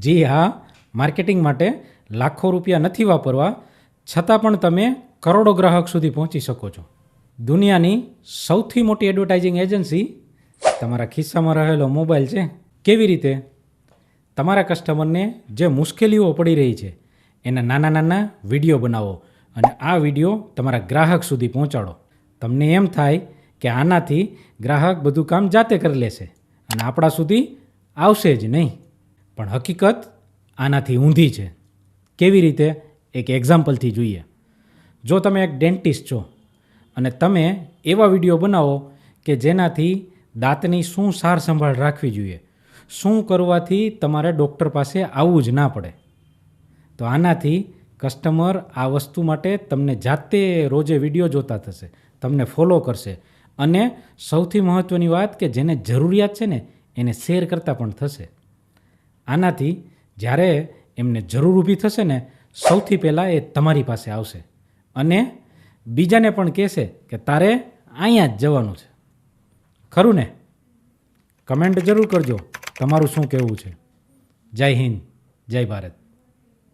જી હા, માર્કેટિંગ માટે લાખો રૂપિયા નથી વાપરવા, છતાં પણ તમે કરોડો ગ્રાહક સુધી પહોંચી શકો છો. દુનિયાની સૌથી મોટી એડવર્ટાઇઝિંગ એજન્સી તમારા ખિસ્સામાં રહેલો મોબાઈલ છે. કેવી રીતે? તમારા કસ્ટમરને જે મુશ્કેલીઓ પડી રહી છે એના નાના નાના વિડીયો બનાવો અને આ વિડીયો તમારા ગ્રાહક સુધી પહોંચાડો. તમને એમ થાય કે આનાથી ગ્રાહક બધું કામ જાતે કરી લેશે અને આપણા સુધી આવશે જ નહીં, પણ હકીકત આનાથી ઊંધી છે. કેવી રીતે? એક એક્ઝામ્પલથી જોઈએ. જો તમે એક ડેન્ટિસ્ટ છો અને તમે એવા વિડીયો બનાવો કે જેનાથી દાંતની શું સાર સંભાળ રાખવી જોઈએ, શું કરવાથી તમારે ડૉક્ટર પાસે આવવું જ ના પડે, તો આનાથી કસ્ટમર આ વસ્તુ માટે તમને જાતે રોજે વિડીયો જોતા થશે, તમને ફોલો કરશે અને સૌથી મહત્ત્વની વાત કે જેને જરૂરિયાત છે ને એને શેર કરતા પણ થશે. આનાથી જ્યારે એમને જરૂર ઊભી થશે ને સૌથી પહેલાં એ તમારી પાસે આવશે અને બીજાને પણ કહેશે કે તારે અહીંયા જ જવાનું છે. ખરું ને? કમેન્ટ જરૂર કરજો તમારું શું કહેવું છે. જય હિન્દ, જય ભારત.